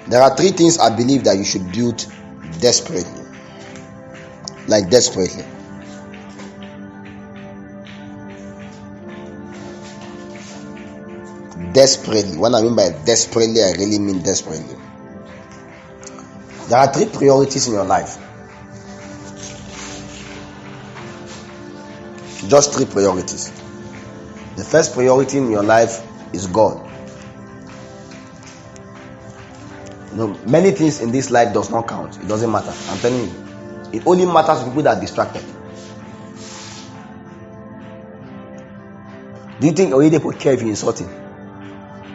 There are 3 things I believe that you should build desperately. Like desperately. Desperately. What I mean by desperately, I really mean desperately. There are 3 priorities in your life. Just 3 priorities. The first priority in your life is God. Many things in this life does not count. It doesn't matter. I'm telling you. It only matters to people that are distracted. Do you think Oyedepo care if you insult him?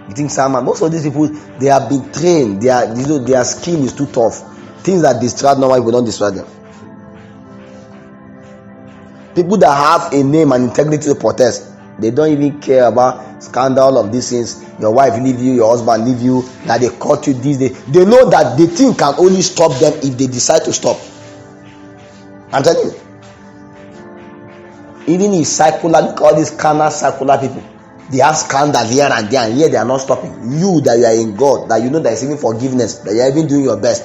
You think Simon? Most of these people, they have been trained. Their skin is too tough. Things that distract normal people don't distract them. People that have a name and integrity to protest, they don't even care about scandal of these things. Your wife leave you, your husband leave you, that they caught you this day. They know that the thing can only stop them if they decide to stop. I'm telling you. Even if circular, look at all these carnal circular people. They have scandal here and there, and yet they are not stopping. You that you are in God, that you know there is even forgiveness, that you are even doing your best.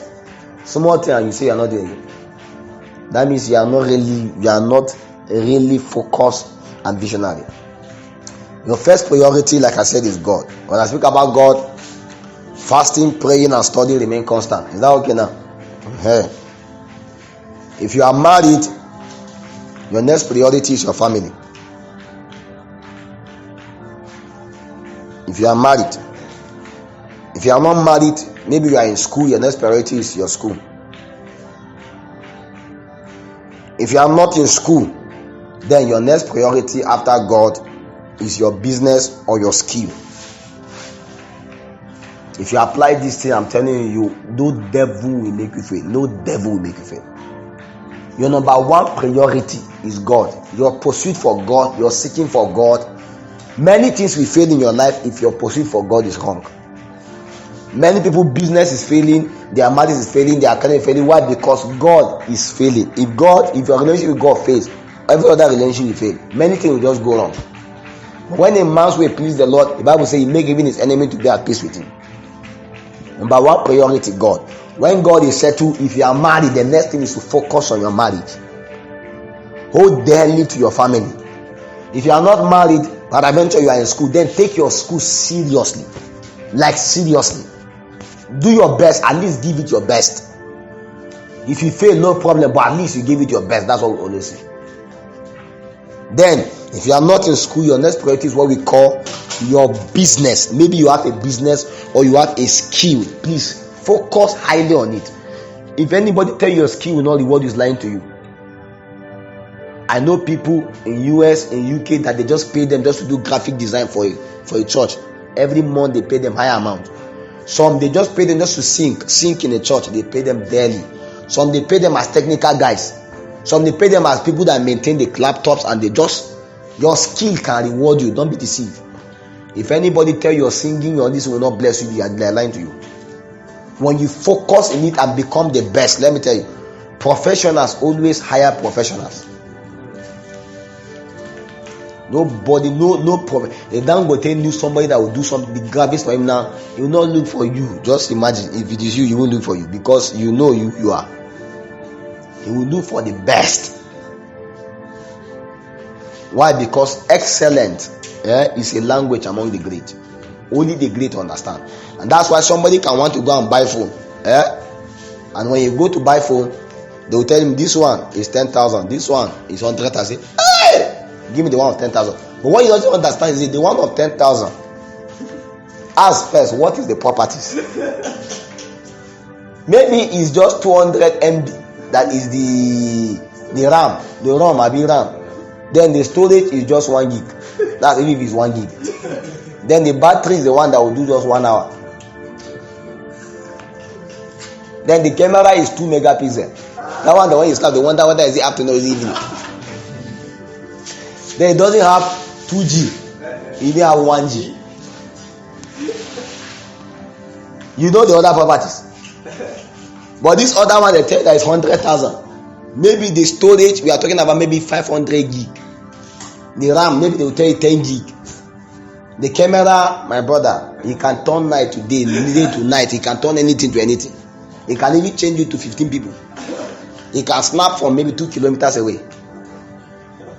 Small thing and you say you are not doing it. That means you are not really focused and visionary. Your first priority, like I said, is God. When I speak about God, fasting, praying, and studying remain constant. Is that okay now? Okay. If you are married, your next priority is your family. If you are married, if you are not married, maybe you are in school, your next priority is your school. If you are not in school, then your next priority after God is your business or your skill. If you apply this thing, I'm telling you, no devil will make you fail. No devil will make you fail. Your number 1 priority is God. Your pursuit for God, your seeking for God. Many things will fail in your life if your pursuit for God is wrong. Many people, business is failing, their marriage is failing, their career is failing. Why? Because God is failing. If your relationship with God fails, every other relationship will fail. Many things will just go wrong. When a man's way please the Lord, the Bible says he make even his enemy to be at peace with him. Number 1 priority, God. When God is settled, if you are married, the next thing is to focus on your marriage. Hold dearly to your family. If you are not married, but eventually you are in school, then take your school seriously. Like seriously. Do your best, at least give it your best. If you fail, no problem, but at least you give it your best. That's what we always say. Then, if you are not in school, your next priority is what we call your business. Maybe you have a business or you have a skill. Please focus highly on it. If anybody tell you your skill will not reward you, is lying to you. I know people in US, in UK, that they just pay them just to do graphic design for a church. Every month they pay them high amount. Some they just pay them just to sing in a church. They pay them daily. Some they pay them as technical guys. Some they pay them as people that maintain the laptops, and they just, your skill can reward you. Don't be deceived. If anybody tell you singing or this will not bless you, they are lying to you. When you focus in it and become the best, let me tell you, professionals always hire professionals. Nobody, no problem. If Dangote knew somebody that will do something, the graphics for him now, he will not look for you. Just imagine, if it is you, he won't look for you, because you know you are. He will look for the best. Why? Because excellent is a language among the great. Only the great understand. And that's why somebody can want to go and buy phone. And when you go to buy phone, they will tell him this one is 10,000, this one is 100,000. Say, hey! Give me the one of 10,000. But what you don't understand is that the one of 10,000. Ask first, what is the properties? Maybe it's just 200 MB. That is the RAM. The ROM, I be RAM. Then the storage is just 1 gig. That's if it's 1 gig. Then the battery is the one that will do just 1 hour. Then the camera is 2 megapixels. That one, the one you snap, the wonder whether is it afternoon or is it evening. Then it doesn't have 2G. It only have 1G. You know the other properties. But this other one, they tell that is 100,000. Maybe the storage, we are talking about maybe 500 gig. The RAM, maybe they will tell you 10 gig. The camera, my brother, he can turn night to day, day to night. He can turn anything to anything. He can even change it to 15 people. He can snap from maybe 2 kilometers away.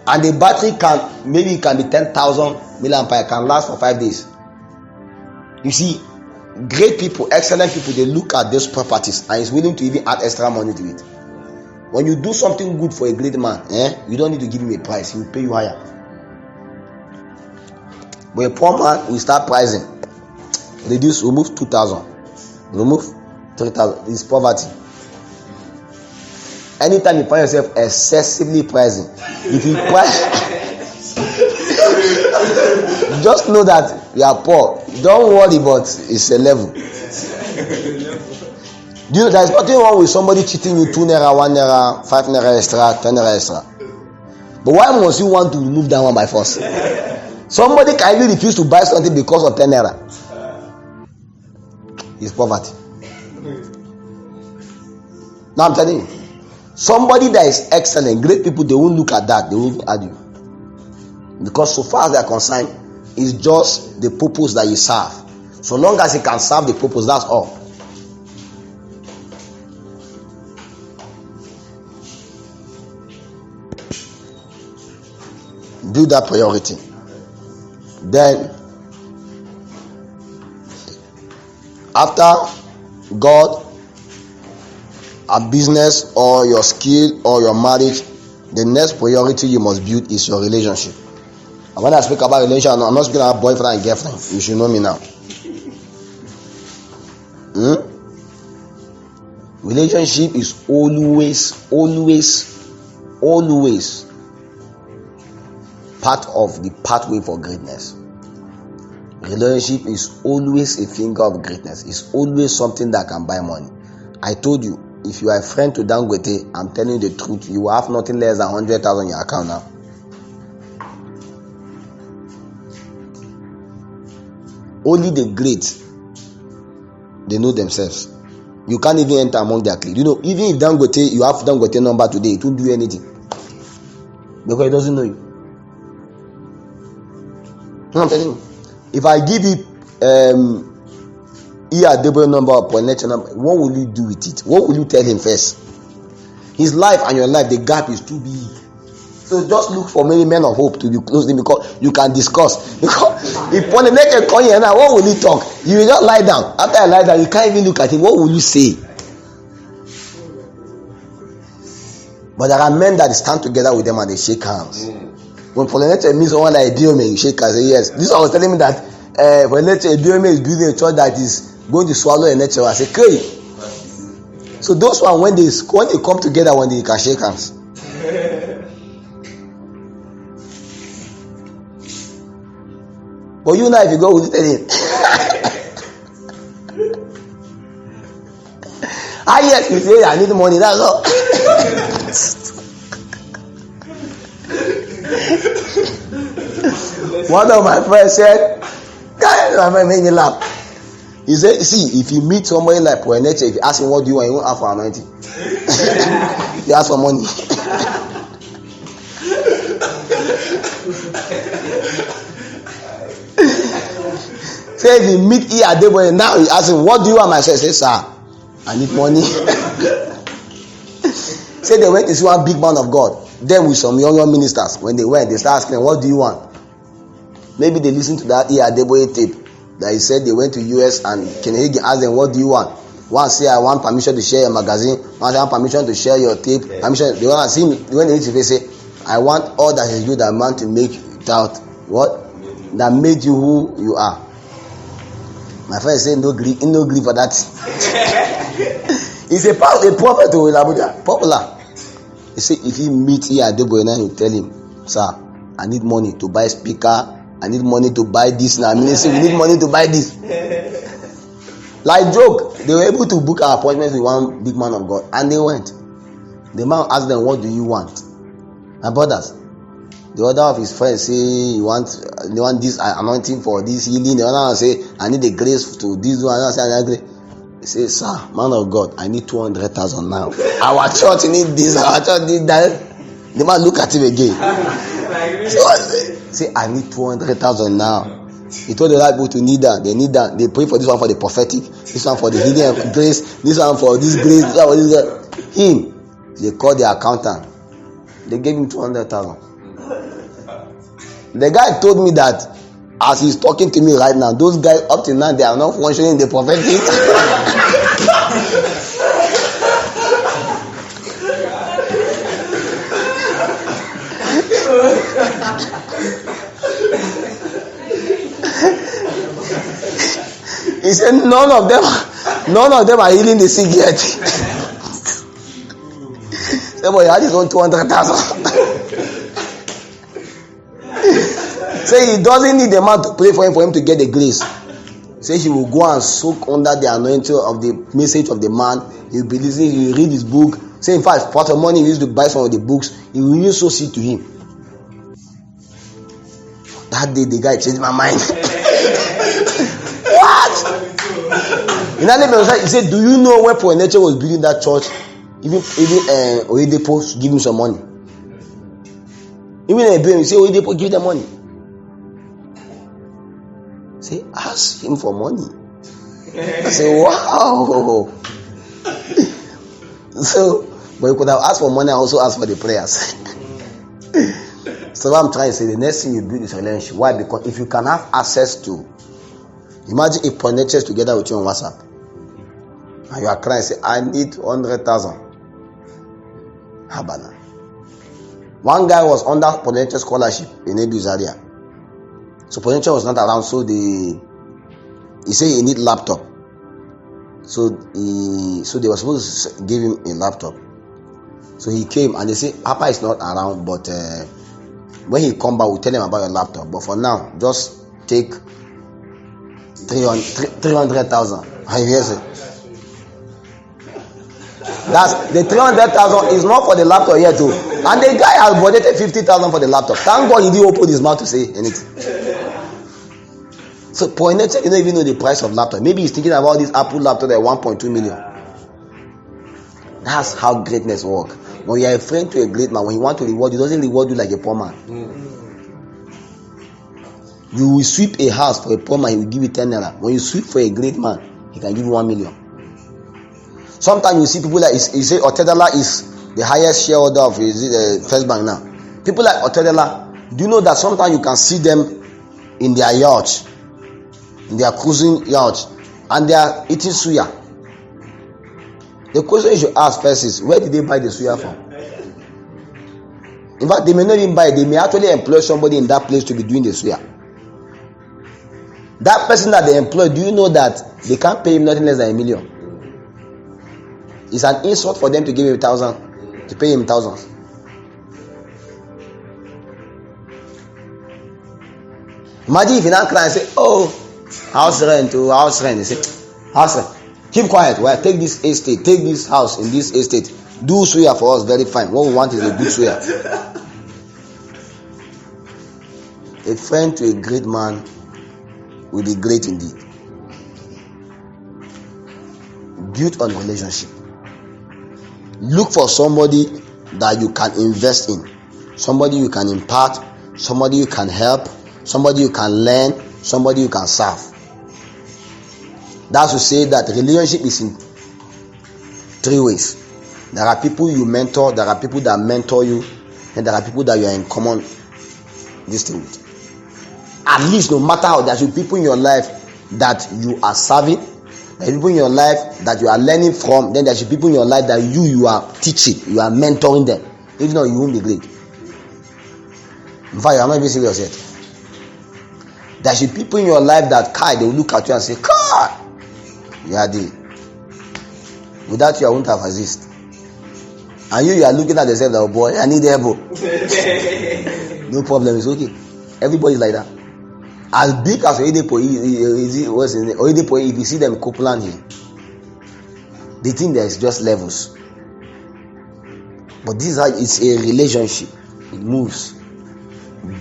And the battery can, maybe it can be 10,000 milliampere, can last for 5 days. You see, great people, excellent people, they look at those properties and is willing to even add extra money to it. When you do something good for a great man, you don't need to give him a price. He will pay you higher. But a poor man will start pricing. Reduce, remove 2,000. Remove 3,000. It's poverty. Anytime you find yourself excessively pricing, if you price, just know that you are poor. Don't worry, but it's a level. Do you know there is nothing wrong with somebody cheating you 2 naira, 1 naira, 5 naira extra, 10 naira extra? But why must you want to remove that one by force? Somebody can even refuse to buy something because of 10 naira. It's poverty. Now I'm telling you, somebody that is excellent, great people, they won't look at that. They won't add you. Because so far as they are concerned, it's just the purpose that you serve. So long as you can serve the purpose, that's all. Do that priority. Then, after God, a business or your skill or your marriage, the next priority you must build is your relationship. And when I speak about relationship, I'm not speaking about boyfriend and girlfriend. You should know me now. Relationship is always part of the pathway for greatness. Relationship is always a finger of greatness. It's always something that can buy money. I told you, if you are a friend to Dangote, I'm telling you the truth, you will have nothing less than 100,000 in your account now. Only the great, they know themselves. You can't even enter among their clique. You know, even if Dangote, you have Dangote number today, it won't do anything. Because he doesn't know you. I'm telling you. If I give you Debo number or Poineche number, what will you do with it? What will you tell him first? His life and your life, the gap is too big. So just look for many men of hope to be close to him, because you can discuss. Because if Poineche call you now, what will he talk? You will just lie down. After I lie down, you can't even look at him. What will you say? But there are men that stand together with them and they shake hands. When Poineche meets someone like Biome, you shake hands and say yes. This one was telling me that Poineche Biome is building a church that is going to swallow a nature. I say, okay. So those one, when they come together, when they can shake hands. But you know, if you go with it, yes, you say I need money. That's all. One of my friends said, my friend made me laugh. He said, see, if you meet somebody like Poineche, if you ask him what do you want, he won't ask for anointing. You ask for money. Say if you meet Debo now, you ask him, what do you want? My son say, sir, I need money. Say they went to see one big man of God. Then with some young ministers, when they went, they start asking, what do you want? Maybe they listened to that Debo tape that he said they went to US and Ken Hagin asked them, what do you want? One say, I want permission to share your magazine. One say, I want permission to share your tape. Permission. They want to see me. When they say, I want all that is you that man to make out what? That made you who you are. My friend said, no grief for that. He's a prophet in Abuja, popular. He said, if you meet Debo and you tell him, sir, I need money to buy speaker. I need money to buy this. Now, we need money to buy this. Like joke, they were able to book an appointment with one big man of God, and they went. The man asked them, "What do you want?" My brothers, the other of his friends say, "They want this anointing for this healing." The other one say, "I need the grace to this one." Another say, "I need grace." He says, "Sir, man of God, I need 200,000 now. Our church need this. Our church need that." The man look at him again. So I say, "I need 200,000 now." He told the right people to kneel down. They kneel down. They pray for this one for the prophetic, this one for the healing and grace, this one for this grace, this one for this. Him. They called the accountant. They gave him 200,000. The guy told me that as he's talking to me right now, those guys up till now they are not functioning in the prophetic. He said none of them are healing the sick yet. Say, boy, you had his own 200,000. Say he doesn't need the man to pray for him to get the grace. Say he will go and soak under the anointing of the message of the man. He will be listening, he will read his book. Say in fact, part of money he used to buy some of the books, he will use so see to him. That day the guy changed my mind. What? In that name, he said, do you know when Paul Nature was building that church? Even Oyedepo give him some money. Even a he say Oyedepo give them money. Say, ask him for money. I say, wow. So, but you could have asked for money and also asked for the prayers. So what I'm trying to say, the next thing you build is a relationship. Why? Because if you can have access to, imagine if connections together with you on WhatsApp, and you are crying, say, I need 100,000. Habana. One guy was under potential scholarship in Edu Zaria. So potential was not around, so he said he need laptop. So they were supposed to give him a laptop. So he came and they say, Papa is not around, but when he come back, we'll tell him about your laptop. But for now, just take 300,000. I hear it. That's the 300,000 is not for the laptop yet too. And the guy has budgeted 50,000 for the laptop. Thank God he didn't open his mouth to say anything. So for next, you don't even know the price of laptop. Maybe he's thinking about this Apple laptop at 1.2 million. That's how greatness works. When you are a friend to a great man, when he wants to reward you, he doesn't reward you like a poor man. You will sweep a house for a poor man, he will give you 10 naira. When you sweep for a great man, he can give you 1 million. Sometimes you see people like, you say Otedala is the highest shareholder of First Bank now. People like Otedala, do you know that sometimes you can see them in their yacht, in their cruising yacht, and they are eating suya? The question you should ask first is, where did they buy the suya from? In fact, they may not even buy it. They may actually employ somebody in that place to be doing the suya. That person that they employ, do you know that they can't pay him nothing less than $1 million? It's an insult for them to give him 1,000, to pay him thousands. Imagine if you now cry and say, oh, house rent. They say, house rent. Keep quiet. Well, take this estate, take this house in this estate. Do suya for us, very fine. What we want is a good suya. A friend to a great man will be great indeed. Built on relationship. Look for somebody that you can invest in, somebody you can impart, somebody you can help, somebody you can learn, somebody you can serve. That's to say that relationship is in 3 ways. There are people you mentor, there are people that mentor you, and there are people that you are in common this thing with. At least, no matter how, there should be people in your life that you are serving, there are people in your life that you are learning from, then there should be people in your life that you are teaching, you are mentoring them. If not, you won't be great. In fact, you are not even serious yet. There should be people in your life that they will look at you and say, God, you are there. Without you, I won't have exist. And you are looking at yourself like, oh boy, I need help. No problem, it's okay. Everybody is like that. As big as Oyedepo, if you see them in Copeland here, they think there is just levels. But this is how it's a relationship. It moves.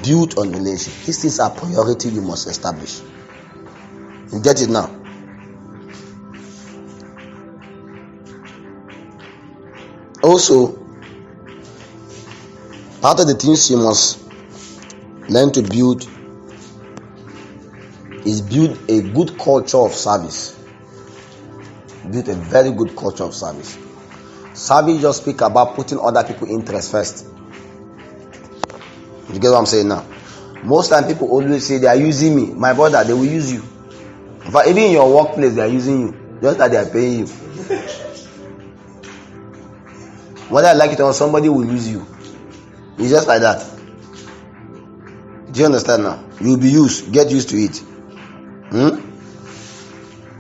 Built on relationship. These things are priority you must establish. You get it now? Also, part of the things you must learn to build is build a good culture of service. Build a very good culture of service. Service just speak about putting other people's interests first. You get what I'm saying now? Most time people always say they are using me. My brother, they will use you. In fact, even in your workplace, they are using you. Just that they are paying you. Whether I like it or not, somebody will use you. It's just like that. Do you understand now? You will be used. Get used to it.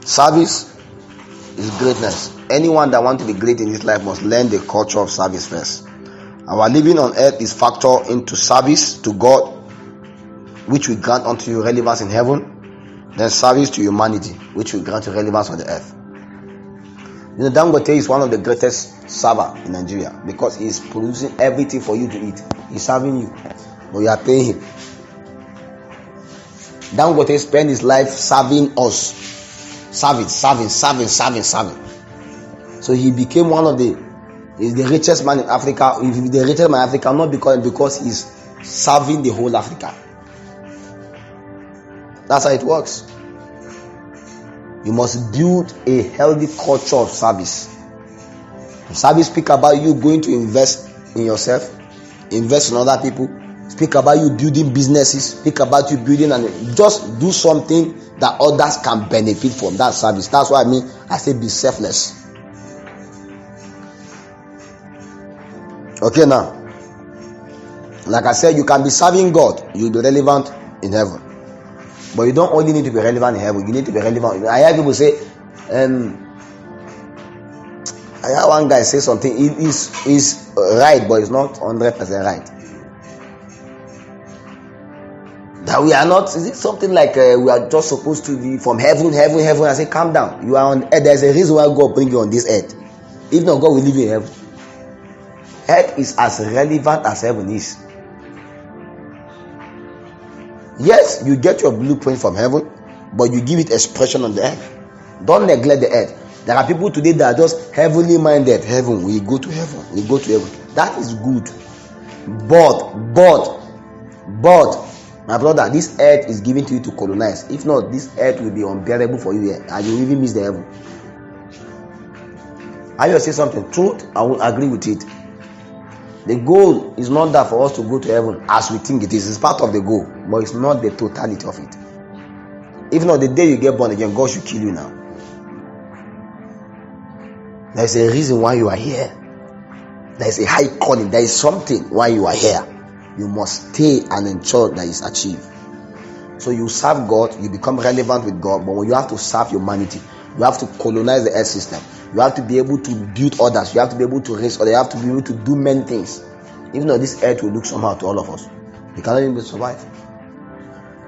Service is greatness. Anyone that wants to be great in this life must learn the culture of service first. Our living on earth is factored into service to God, which will grant unto you relevance in heaven. Then service to humanity, which will grant you relevance on the earth. You know, Dangote is one of the greatest servers in Nigeria because he is producing everything for you to eat. He's serving you, but you are paying him. Dangote spent his life serving us. Serving. So he became one of the richest man in Africa. If he's the richest man in Africa, not because he's serving the whole Africa. That's how it works. You must build a healthy culture of service. Service speak about you going to invest in yourself, invest in other people, speak about you building businesses, speak about you building, and just do something that others can benefit from. That service. That's what I say be selfless. Okay, now, like I said, you can be serving God, you'll be relevant in heaven. But you don't only need to be relevant in heaven, you need to be relevant. I hear people say, I heard one guy say something, it is right, but it's not 100% right. That we are not, is it something like we are just supposed to be from heaven? I say, calm down. You are on earth. There's a reason why God bring you on this earth. If not, God will leave you in heaven. Earth is as relevant as heaven is. Yes, you get your blueprint from heaven, but you give it expression on the earth. Don't neglect the earth. There are people today that are just heavenly minded. Heaven, we go to heaven. That is good. But, my brother, this earth is given to you to colonize. If not, this earth will be unbearable for you here, and you will even miss the heaven. I will say something. Truth, I will agree with it. The goal is not that for us to go to heaven as we think it is. It's part of the goal, but it's not the totality of it. If not, the day you get born again, God should kill you now. There is a reason why you are here. There is a high calling. There is something why you are here. You must stay and ensure that it's achieved. So you serve God, you become relevant with God, but when you have to serve humanity, you have to colonize the earth system. You have to be able to build others. You have to be able to raise others. You have to be able to do many things. Even though this earth will look somehow to all of us, we cannot even survive.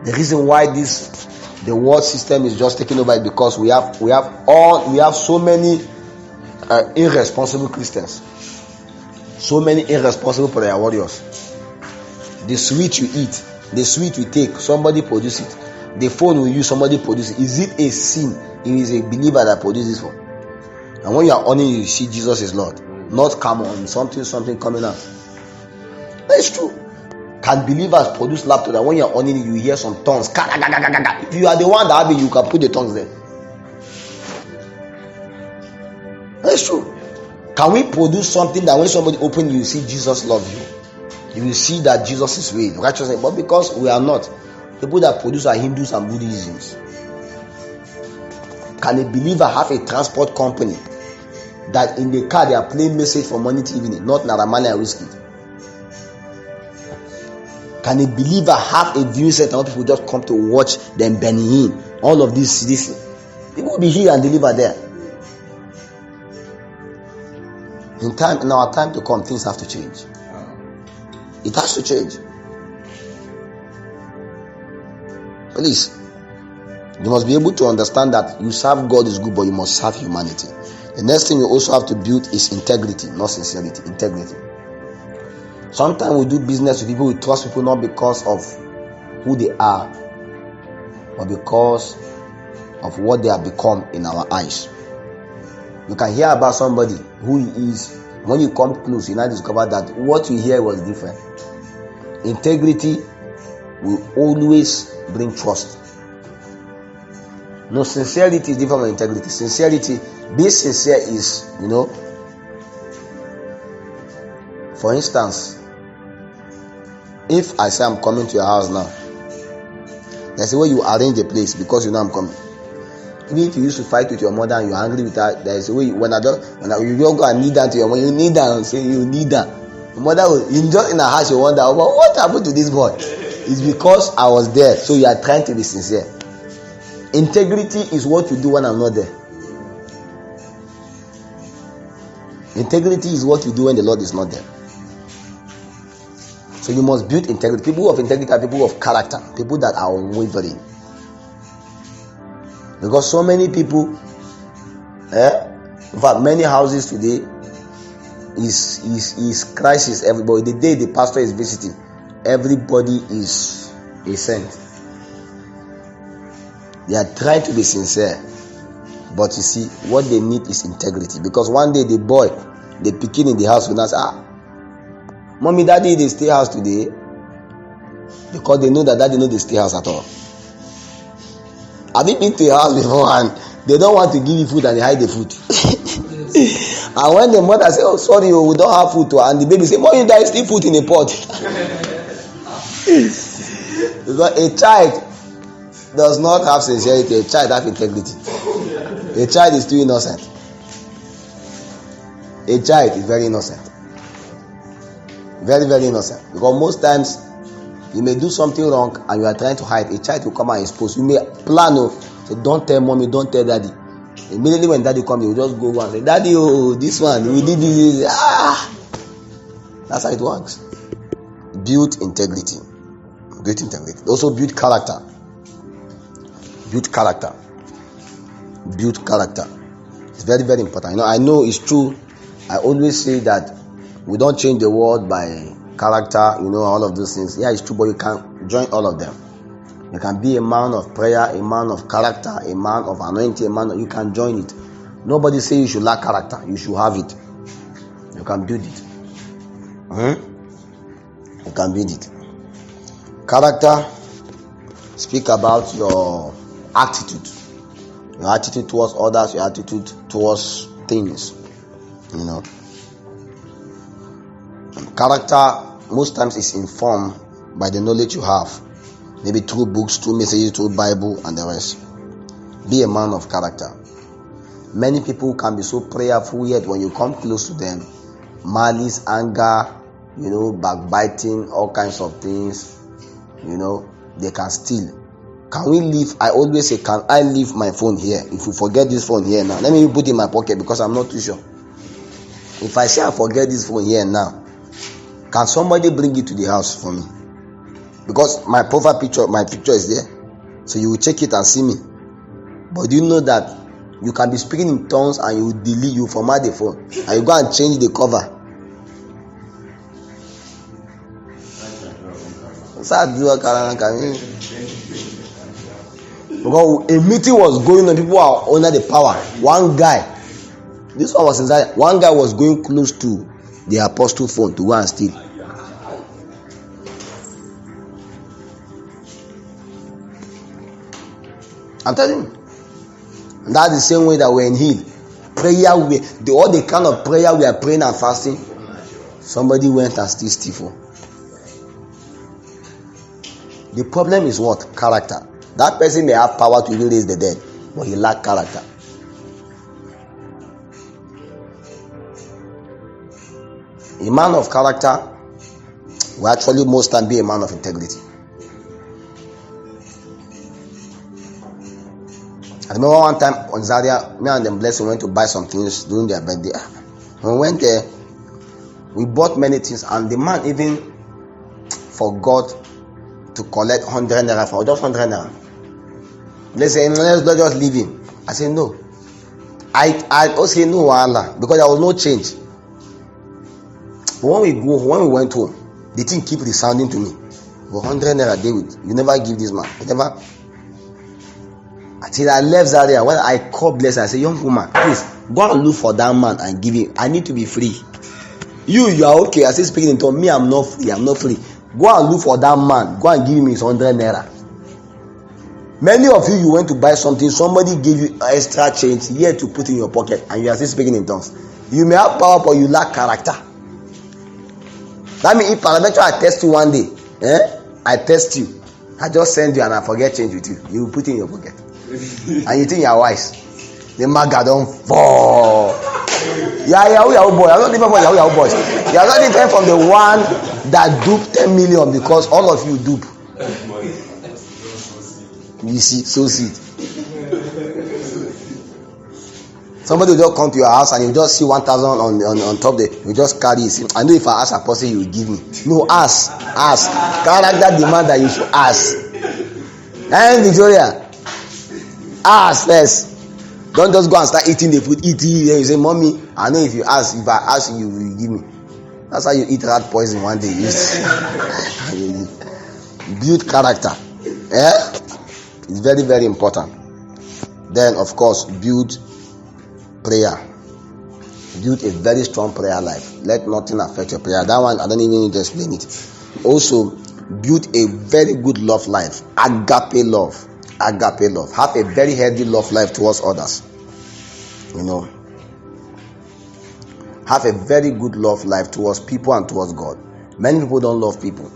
The reason why the world system is just taking over is because we have so many irresponsible Christians, so many irresponsible prayer warriors. The sweet you eat, the sweet you take, somebody produce it. The phone we use, somebody produce it. Is it a sin? It is a believer that produces this phone. And when you are honoring, you see Jesus is Lord. Not come on something coming out. That's true. Can believers produce laughter that when you are honoring, you hear some tongues? If you are the one that have it, you can put the tongues there. That's true. Can we produce something that when somebody open, you see Jesus love you? You will see that Jesus is real, righteousness. But because we are not, people that produce are Hindus and Buddhisms. Can a believer have a transport company that in the car they are playing message from morning to evening, not Naramali and whiskey? Can a believer have a viewing center where people just come to watch them Benin? All of this people will be here and deliver there. In our time to come, things have to change. It has to change. Please, you must be able to understand that you serve God is good, but you must serve humanity. The next thing you also have to build is integrity, not sincerity. Integrity. Sometimes we do business with people, we trust people not because of who they are, but because of what they have become in our eyes. You can hear about somebody who he is. When you come close, you now discover that what you hear was different. Integrity will always bring trust. No, sincerity is different from integrity. Sincerity, being sincere is, for instance, if I say I'm coming to your house now, there's a way you arrange the place because you know I'm coming. Even if you used to fight with your mother and you're angry with her, there's a way you don't go and kneel down to your mother, you kneel down and say you kneel down. Your mother will, just in her house, you wonder, what happened to this boy? It's because I was there. So you are trying to be sincere. Integrity is what you do when I'm not there. Integrity is what you do when the Lord is not there. So you must build integrity. People of integrity are people of character, people that are unwavering. Because so many people, in fact, many houses today is crisis. Everybody, the day the pastor is visiting, everybody is a saint. They are trying to be sincere, but you see, what they need is integrity. Because one day the pikin in the house will not say, mommy, daddy, they stay house today, because they know that daddy know they stay house at all. Have you been to a house before and they don't want to give you food and they hide the food? And when the mother say, sorry, we don't have food, and the baby say, mommy, there is still food in the pot. Because a child does not have sincerity, a child has integrity. A child is still innocent. A child is very innocent. Very, very innocent. Because most times you may do something wrong and you are trying to hide. A child will come and expose. You may plan, say, don't tell mommy, don't tell daddy. Immediately when daddy comes, you will just go and say, daddy, this one, we did this. That's how it works. Build integrity. Build integrity. Also build character. Build character. Build character. It's very, very important. I know it's true. I always say that we don't change the world by character, all of those things. Yeah, it's true, but you can join all of them. You can be a man of prayer, a man of character, a man of anointing, you can join it. Nobody say you should lack character. You should have it. You can build it. You can build it. Character speak about your attitude. Your attitude towards others, your attitude towards things. Character most times is informed by the knowledge you have. Maybe through books, through messages, through Bible and the rest. Be a man of character. Many people can be so prayerful, yet when you come close to them, malice, anger, backbiting, all kinds of things, they can steal. Can we leave? I always say, can I leave my phone here? If you forget this phone here now, let me put it in my pocket because I'm not too sure. If I say I forget this phone here now, can somebody bring it to the house for me? Because my profile picture, my picture is there. So you will check it and see me. But do you know that you can be speaking in tongues and you delete, you format the phone, and you go and change the cover? Because a meeting was going on, people are under the power. One guy, this one was inside. One guy was going close to the apostle phone to go and steal. I'm telling you. And that's the same way that we're in heat. Prayer, all the kind of prayer we are praying and fasting, somebody went and steal phone. The problem is what? Character. That person may have power to raise the dead, but he lacks character. A man of character will actually most time be a man of integrity. I remember one time on Zaria, me and them blessing went to buy some things during their birthday. When we went there, we bought many things, and the man even forgot to collect 100 naira for just 100 naira. They say, let's not just leave him. I said, no. I also say no, Allah, because there was no change. But when we went home, the thing keep resounding to me. 100 naira, David, you never give this man. You never. Until I left Zaria, when I called Blessing, I said, young woman, please go and look for that man and give him. I need to be free. You are okay. I said, speaking to me, I'm not free. Go and look for that man. Go and give him his 100 naira. Many of you went to buy something, somebody gave you extra change here to put in your pocket, and you are still speaking in tongues. You may have power, but you lack character. That means if parameter I test you one day, I test you, I just send you and I forget change with you. You put it in your pocket, and you think you are wise. The maga don't fall. Yeah, Yahoo boy. I'm not different from Yahoo boys. You are not different from the one that duped 10 million because all of you dupe. You see, so see it. Somebody will just come to your house and you just see 1,000 on top there. You just carry it. I know if I ask Apostle, he will give me. No, ask. Character demand that you should ask. And Victoria, ask first. Don't just go and start eating the food. Eat it. You say, Mommy, I know if I ask you, you will give me. That's how you eat rat poison one day. Build character. It's very, very important. Then, of course, build prayer. Build a very strong prayer life. Let nothing affect your prayer. That one, I don't even need to explain it. Also, build a very good love life. Agape love. Have a very healthy love life towards others. Have a very good love life towards people and towards God. Many people don't love people.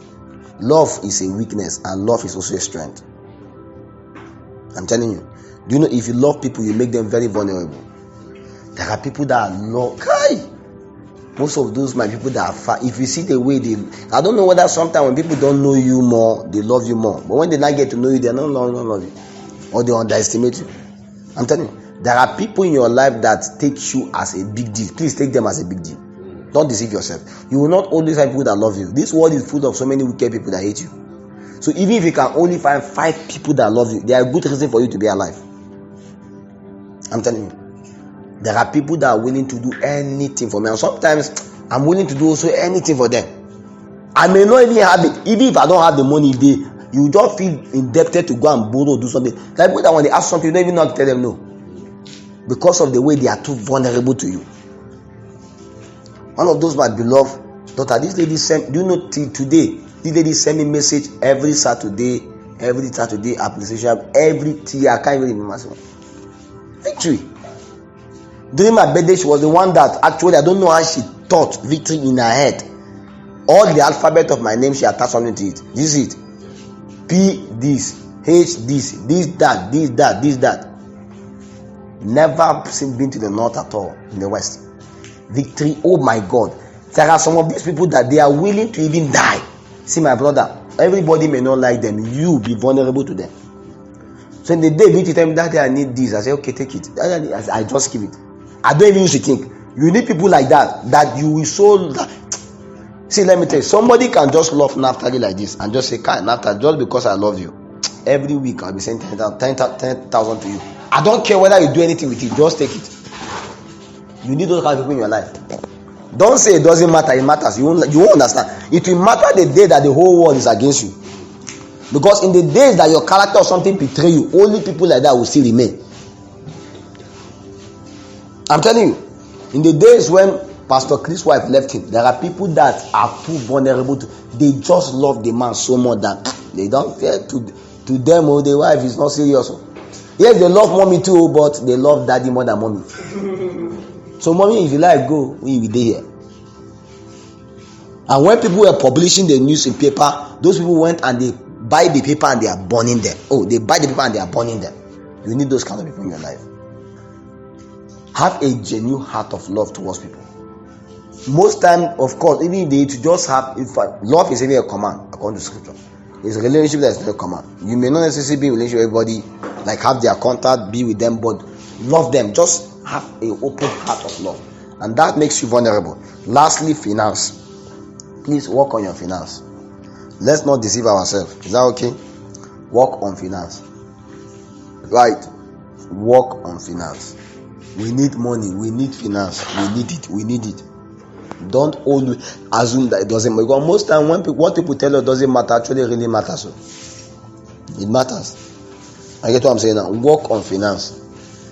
Love is a weakness and love is also a strength. I'm telling you. Do you know if you love people, you make them very vulnerable? There are people that are most of those my people that are far. If you see the way I don't know whether sometimes when people don't know you more, they love you more. But when they not get to know you, they don't love you. Or they underestimate you. I'm telling you, there are people in your life that take you as a big deal. Please take them as a big deal. Don't deceive yourself. You will not always have people that love you. This world is full of so many wicked people that hate you. So even if you can only find 5 people that love you, there are good reasons for you to be alive. I'm telling you. There are people that are willing to do anything for me. And sometimes I'm willing to do also anything for them. I may not even have it. Even if I don't have the money, you just feel indebted to go and borrow, do something. Like when they ask something, you don't even know how to tell them no. Because of the way they are too vulnerable to you. One of those, my beloved daughter, this lady sent, do you know till today, this lady send me message every Saturday, appreciation, every year. I can't even remember. Victory. During my birthday, she was the one that actually, I don't know how she thought victory in her head. All the alphabet of my name, she attached something to it. This is it. P this, H this, that. Never been to the north at all, in the west. Victory, oh my God. There are some of these people that they are willing to even die. See my brother, everybody may not like them. You be vulnerable to them. So in the day, you tell me that I need this. I say, okay, take it. I just give it. I don't even used to think. You need people like that you will so. See, let me tell you, somebody can just love Naphtali like this and just say, Naphtali, just because I love you, every week I'll be sending 10,000 to you. I don't care whether you do anything with it, just take it. You need those kind of people in your life. Don't say it doesn't matter, it matters. You won't understand. It will matter the day that the whole world is against you. Because in the days that your character or something betray you, only people like that will still remain. I'm telling you, in the days when Pastor Chris' wife left him, there are people that are too vulnerable to. They just love the man so much that they don't care to them. Oh, the wife is not serious. Yes, they love mommy too, but they love daddy more than mommy. So, mommy, if you like, go. We will be here. And when people were publishing the news in paper, those people went and they buy the paper and they are burning them. They buy the paper and they are burning them. You need those kind of people in your life. Have a genuine heart of love towards people. Most time, of course, even if they just have, love is even a command according to scripture. It's a relationship that is not a command. You may not necessarily be in a relationship with everybody, like have their contact, be with them, but love them. Just have an open heart of love, and that makes you vulnerable. Lastly, finance. Please work on your finance. Let's not deceive ourselves. Is that okay? Work on finance. Right? Work on finance. We need money. We need finance. We need it. Don't always assume that it doesn't matter. Because most time what people tell you doesn't matter actually really matters. So it matters. I get what I'm saying now. Work on finance.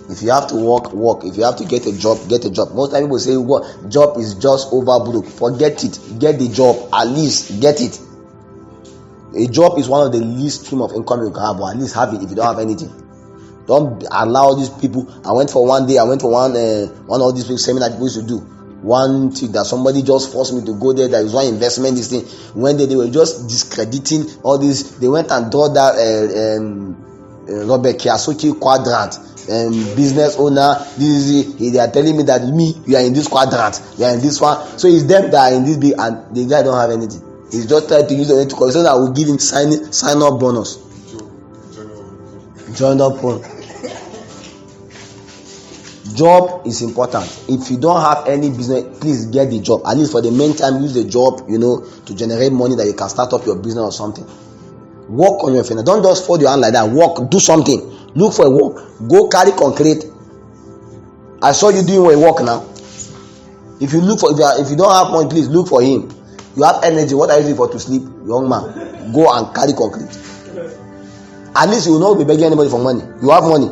If you have to work. If you have to get a job, get a job. Most time people say job is just overbooked. Forget it. Get the job. At least get it. A job is one of the least stream of income you can have, or at least have it if you don't have anything. Don't allow these people. I went for one of these big seminar people used to do. One thing that somebody just forced me to go there. That is one investment. This thing. When they were just discrediting all this, they went and draw that Robert Kiyosaki quadrant. Business owner. They are telling me that you are in this quadrant. You are in this one. So it's them that are in this big, and the guy don't have anything. He's just trying to use the way to call. So that I will give him sign up bonus. Join up bonus. Job is important. If you don't have any business, please get the job. At least for the meantime, use the job, to generate money that you can start up your business or something. Work on your finance. Don't just fold your hand like that. Work. Do something. Look for a work. Go carry concrete. I saw you doing a work now. If you don't have money, please look for him. You have energy. What are you doing for to sleep, young man? Go and carry concrete. At least you will not be begging anybody for money. You have money.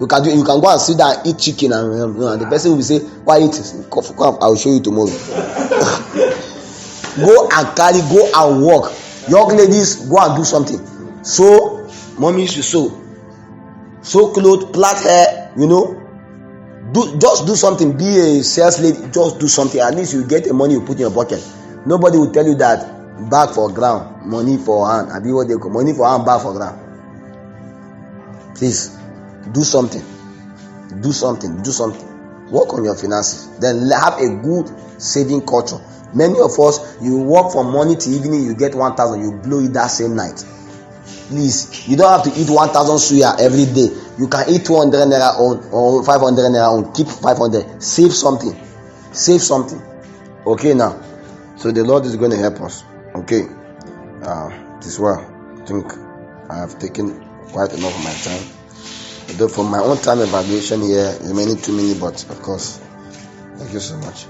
You can go and sit down and eat chicken, and the person will say, "Why eat? Come, I will show you tomorrow." Go and work. Young ladies, go and do something. Sew, mommy should sew clothes, plait hair. Just do something. Be a sales lady. Just do something. At least you get the money you put in your pocket. Nobody will tell you that bag for ground, money for hand. I be what they call money for hand, bag for ground. Please. Do something. Work on your finances. Then have a good saving culture. Many of us, you work from morning to evening, you get 1,000, you blow it that same night. Please, you don't have to eat 1,000 suya every day. You can eat 200 naira on or 500 naira on. Keep 500. Save something. Okay, now. So the Lord is going to help us. Okay. This well. I think I have taken quite enough of my time. Though for my own time evaluation here, remaining 2 minutes, but of course, thank you so much.